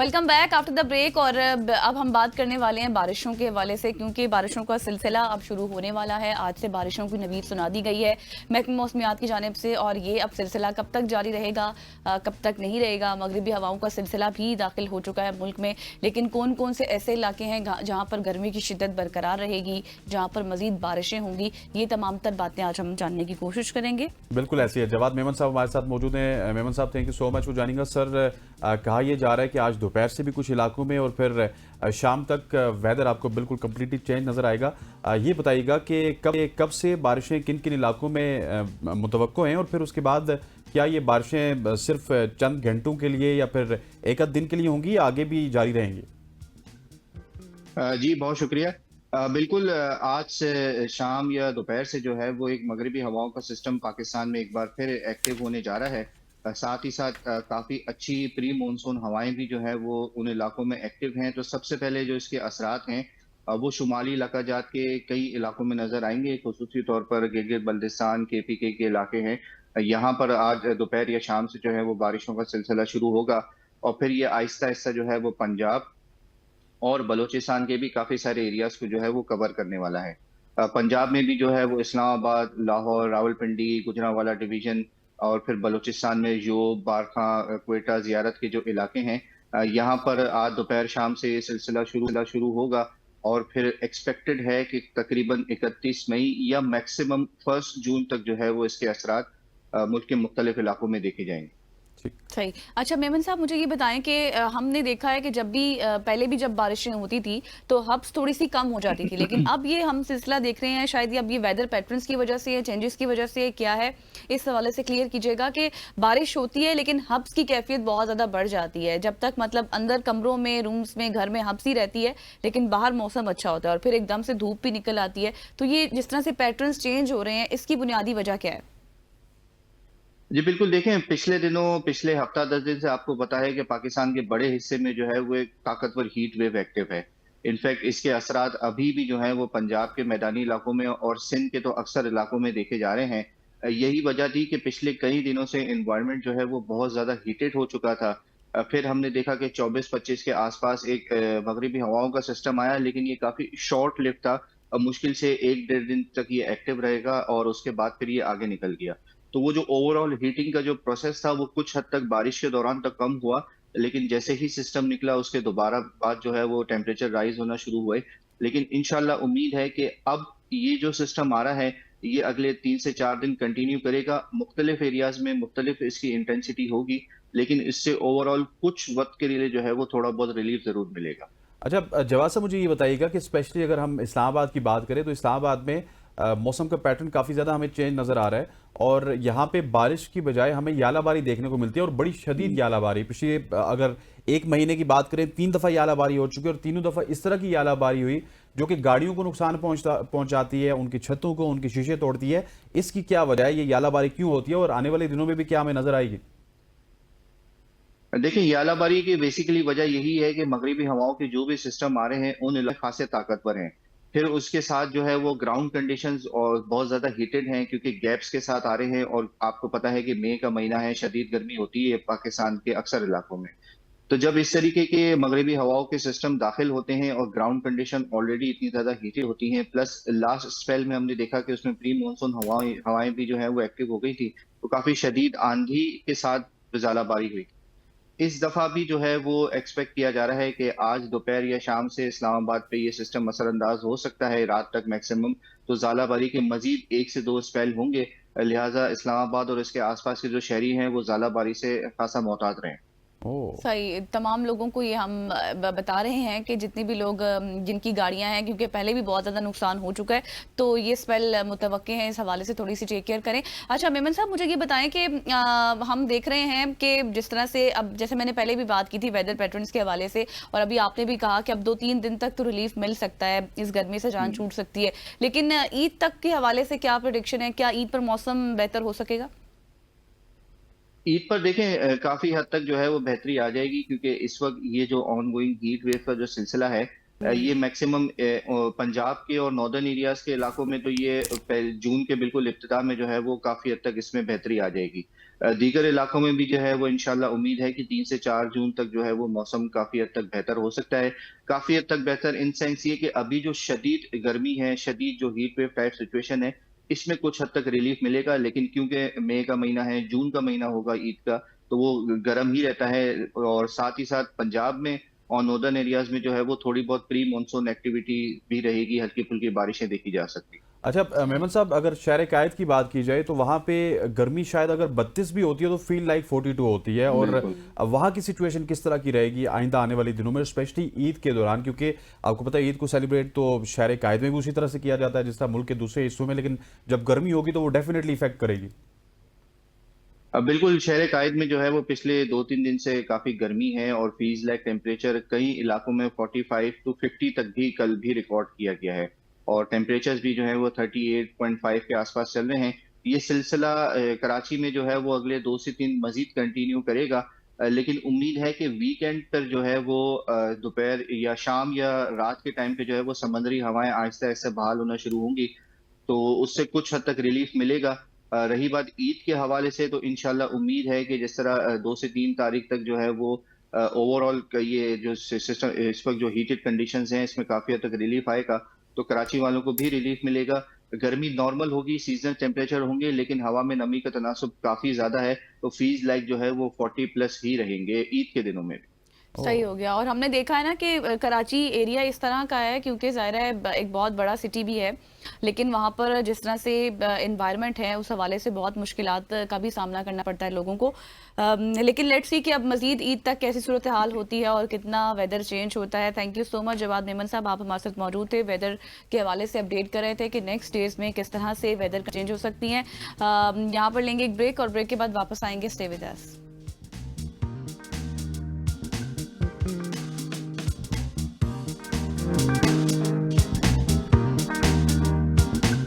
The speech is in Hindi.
Welcome back after the break. और अब हम बात करने वाले हैं बारिशों के हवाले से, क्योंकि बारिशों का सिलसिला अब शुरू होने वाला है। आज से बारिशों की नवीद सुना दी गई है महकमा मौसमियात की जानिब से, और ये अब सिलसिला कब तक जारी रहेगा, कब तक नहीं रहेगा। मगरिबी हवाओं का सिलसिला भी दाखिल हो चुका है मुल्क में, लेकिन कौन कौन से ऐसे इलाके हैं जहाँ पर गर्मी की शिद्दत बरकरार रहेगी, जहाँ पर मजीद बारिशें होंगी, ये तमाम तर बातें आज हम जानने की कोशिश करेंगे। बिल्कुल ऐसी है। जवाद मेमन साहब हमारे साथ मौजूद हैं। मेमन साहब, thank you so much for joining us. Sir, कहा यह जा रहा है कि आज दोपहर से भी कुछ इलाकों में और फिर शाम तक वेदर आपको बिल्कुल कम्प्लीटली चेंज नजर आएगा। ये बताइएगा कि कब से बारिशें किन किन इलाकों में मुतवक्को हैं, और फिर उसके बाद क्या ये बारिशें सिर्फ चंद घंटों के लिए या फिर एक आध दिन के लिए होंगी या आगे भी जारी रहेंगी? जी बहुत शुक्रिया। बिल्कुल, आज से शाम या दोपहर से जो है वो एक मगरिबी हवाओं का सिस्टम पाकिस्तान में एक बार फिर एक्टिव होने जा रहा है। साथ ही साथ काफ़ी अच्छी प्री मानसून हवाएं भी जो है वो उन इलाकों में एक्टिव हैं। तो सबसे पहले जो इसके असरात हैं वो शुमाली इलाका जात के कई इलाकों में नज़र आएंगे। खुसूसी तौर पर गिलगित बल्तिस्तान KPK के इलाके हैं। यहाँ पर आज दोपहर या शाम से जो है वो बारिशों का सिलसिला शुरू होगा, और फिर ये आहिस्ता आहिस्ता जो है वो पंजाब और बलूचिस्तान के भी काफ़ी सारे एरियाज़ को जो है वो कवर करने वाला है। पंजाब में भी जो है वो इस्लामाबाद, लाहौर, रावलपिंडी, गुजरांवाला डिवीज़न, और फिर बलूचिस्तान में योब, बारखा, क्वेटा, ज़ियारत के जो इलाके हैं, यहाँ पर आज दोपहर शाम से ये सिलसिला शुरू होगा, और फिर एक्सपेक्टेड है कि तकरीबन 31 मई या मैक्सिमम 1 जून तक जो है वो इसके असरात मुल्क के मुख्तलिफ इलाकों में देखे जाएंगे। सही। अच्छा मेमन साहब, मुझे ये बताएं कि हमने देखा है कि जब भी पहले भी जब बारिशें होती थी तो हब्स थोड़ी सी कम हो जाती थी, लेकिन अब ये हम सिलसिला देख रहे हैं, शायद ये अब ये वेदर पैटर्न्स की वजह से, चेंजेस की वजह से क्या है, इस हवाले से क्लियर कीजिएगा कि बारिश होती है लेकिन हब्स की कैफियत बहुत ज्यादा बढ़ जाती है। जब तक मतलब अंदर कमरों में, रूम्स में, घर में हब्स ही रहती है, लेकिन बाहर मौसम अच्छा होता है और फिर एकदम से धूप भी निकल आती है। तो ये जिस तरह से पैटर्न्स चेंज हो रहे हैं, इसकी बुनियादी वजह क्या है? जी बिल्कुल, देखें पिछले दिनों, पिछले हफ्ता 10 दिन से आपको पता है कि पाकिस्तान के बड़े हिस्से में जो है वो एक ताकतवर हीट वेव एक्टिव है। इनफैक्ट इसके असरात अभी भी जो है वो पंजाब के मैदानी इलाकों में और सिंध के तो अक्सर इलाकों में देखे जा रहे हैं। यही वजह थी कि पिछले कई दिनों से एनवायरनमेंट जो है वो बहुत ज़्यादा हीटेड हो चुका था। फिर हमने देखा कि 24-25 के आसपास एक मगरिबी हवाओं का सिस्टम आया, लेकिन ये काफ़ी शॉर्ट लिव था। मुश्किल से 1 डेढ़ दिन तक ये एक्टिव रहेगा और उसके बाद फिर ये आगे निकल गया। तो वो जो ओवरऑल हीटिंग का जो प्रोसेस था वो कुछ हद तक बारिश के दौरान तक कम हुआ, लेकिन जैसे ही सिस्टम निकला उसके दोबारा बाद जो है वो टेम्परेचर राइज होना शुरू हुए। लेकिन इंशाल्लाह उम्मीद है कि अब ये जो सिस्टम आ रहा है ये अगले 3 से 4 दिन कंटिन्यू करेगा। मुख्तलिफ एरियाज में मुख्तलिफ इसकी इंटेंसिटी होगी, लेकिन इससे ओवरऑल कुछ वक्त के लिए जो है वो थोड़ा बहुत रिलीफ जरूर मिलेगा। अच्छा जवाब साहब, मुझे ये बताइएगा कि स्पेशली अगर हम इस्लामाबाद की बात करें तो इस्लामाबाद में मौसम का पैटर्न काफ़ी ज़्यादा हमें चेंज नज़र आ रहा है, और यहाँ पे बारिश की बजाय हमें यालाबारी देखने को मिलती है, और बड़ी शदीद यालाबारी। पिछले अगर एक महीने की बात करें 3 दफ़ा यालाबारी हो चुकी है, और तीनों दफ़ा इस तरह की यालाबारी हुई जो कि गाड़ियों को नुकसान पहुंचाती है, उनकी छतों को, उनके शीशे तोड़ती है। इसकी क्या वजह है, ये यालाबारी क्यों होती है, और आने वाले दिनों में भी क्या हमें नजर आएगी? देखिए, यालाबारी की बेसिकली वजह यही है कि मगरिबी हवाओं के जो भी सिस्टम आ रहे हैं उन इलाके खासे ताकतवर हैं। फिर उसके साथ जो है वो ग्राउंड कंडीशंस और बहुत ज्यादा हीटेड हैं, क्योंकि गैप्स के साथ आ रहे हैं, और आपको पता है कि मई का महीना है, शदीद गर्मी होती है पाकिस्तान के अक्सर इलाकों में। तो जब इस तरीके के मगरिबी हवाओं के सिस्टम दाखिल होते हैं और ग्राउंड कंडीशन ऑलरेडी इतनी ज्यादा हीटेड होती हैं, प्लस लास्ट स्पेल में हमने देखा कि उसमें प्री मानसून हवाएं हवाएं भी जो है वो एक्टिव हो गई थी, तो काफी शदीद आंधी के साथ ज्वालाबारी हुई। इस दफा भी जो है वो एक्सपेक्ट किया जा रहा है कि आज दोपहर या शाम से इस्लामाबाद पे ये सिस्टम असरअंदाज हो सकता है रात तक मैक्सिमम। तो ज़ालाबारी के मजीद 1 से 2 स्पेल होंगे, लिहाजा इस्लामाबाद और इसके आसपास के जो शहरी हैं वो ज़ालाबारी से खासा मोहतात रहें। ओह। सही। तमाम लोगों को ये हम बता रहे हैं कि जितने भी लोग जिनकी गाड़ियां हैं, क्योंकि पहले भी बहुत ज़्यादा नुकसान हो चुका है, तो ये स्पेल मुतवक्के हैं, इस हवाले से थोड़ी सी टेक केयर करें। अच्छा मेमन साहब, मुझे ये बताएं कि हम देख रहे हैं कि जिस तरह से अब, जैसे मैंने पहले भी बात की थी वेदर पैटर्न्स के हवाले से, और अभी आपने भी कहा कि अब 2-3 दिन तक तो रिलीफ मिल सकता है, इस गर्मी से जान छूट सकती है, लेकिन ईद तक के हवाले से क्या प्रोडिक्शन है? क्या ईद पर मौसम बेहतर हो सकेगा? ईद पर देखें काफी हद तक जो है वो बेहतरी आ जाएगी, क्योंकि इस वक्त ये जो ऑन गोइंग हीट वेव का जो सिलसिला है ये मैक्सिमम पंजाब के और नॉर्दर्न एरियाज के इलाकों में तो ये जून के बिल्कुल इब्तिदा में जो है वो काफी हद तक इसमें बेहतरी आ जाएगी। दीगर इलाकों में भी जो है वो इंशाल्लाह उम्मीद है कि 3 से 4 जून तक जो है वो मौसम काफी हद तक बेहतर हो सकता है। काफी हद तक बेहतर इन सेंस ये कि अभी जो शदीद गर्मी है, शदीद जो हीट वेव टाइप सिचुएशन है, इसमें कुछ हद तक रिलीफ मिलेगा। लेकिन क्योंकि मई का महीना है, जून का महीना होगा ईद का, तो वो गर्म ही रहता है। और साथ ही साथ पंजाब में और नॉर्दर्न एरियाज में जो है वो थोड़ी बहुत प्री मानसून एक्टिविटी भी रहेगी, हल्की फुल्की बारिशें देखी जा सकती। अच्छा मेमन साहब, अगर शहर कायद की बात की जाए तो वहाँ पे गर्मी शायद अगर 32 भी होती है तो फील लाइक 42 होती है, और वहाँ की सिचुएशन किस तरह की रहेगी आइंदा आने वाले दिनों में, स्पेशली ईद के दौरान? क्योंकि आपको पता है ईद को सेलिब्रेट तो शहर कायद में भी उसी तरह से किया जाता है जिस तरह मुल्क के दूसरे हिस्सों में, लेकिन जब गर्मी होगी तो वो डेफिनेटली इफेक्ट करेगी। अब बिल्कुल शहर कायद में जो है वो पिछले 2-3 दिन से काफी गर्मी है और फीज लाइक टेम्परेचर कई इलाकों में 45 to 50 तक भी कल भी रिकॉर्ड किया गया है। और टेम्परेचर्स भी जो है वो 38.5 के आसपास चल रहे हैं। ये सिलसिला कराची में जो है वो अगले 2 से 3 मजीद कंटिन्यू करेगा। लेकिन उम्मीद है कि वीकेंड पर जो है वो दोपहर या शाम या रात के टाइम पे जो है वो समंदरी हवाएं आहिस्ता आहिस्ता बहाल होना शुरू होंगी, तो उससे कुछ हद तक रिलीफ मिलेगा। रही बात ईद के हवाले से, तो इंशाल्लाह उम्मीद है कि जिस तरह 2 से 3 तारीख तक जो है वो ओवरऑल ये जो सिस्टम इस वक्त जो हीटेड कंडीशंस हैं इसमें काफी हद तक रिलीफ आएगा, तो कराची वालों को भी रिलीफ मिलेगा। गर्मी नॉर्मल होगी, सीजनल टेम्परेचर होंगे, लेकिन हवा में नमी का तनासुब काफी ज्यादा है, तो फीज लाइक जो है वो 40 प्लस ही रहेंगे ईद के दिनों में। सही हो गया। और हमने देखा है ना कि कराची एरिया इस तरह का है, क्योंकि ज़ाहिर है एक बहुत बड़ा सिटी भी है, लेकिन वहाँ पर जिस तरह से एनवायरनमेंट है उस हवाले से बहुत मुश्किलात का भी सामना करना पड़ता है लोगों को। लेकिन लेट्स सी कि अब मजीद ईद तक कैसी सूरत हाल होती है और कितना वेदर चेंज होता है। Thank you so much Jawad Memon साहब, आप हमारे साथ मौजूद थे, वेदर के हवाले से अपडेट कर रहे थे कि नेक्स्ट डेज में किस तरह से वेदर चेंज हो सकती हैं। यहाँ पर लेंगे एक ब्रेक और ब्रेक के बाद वापस आएंगे। Stay with us.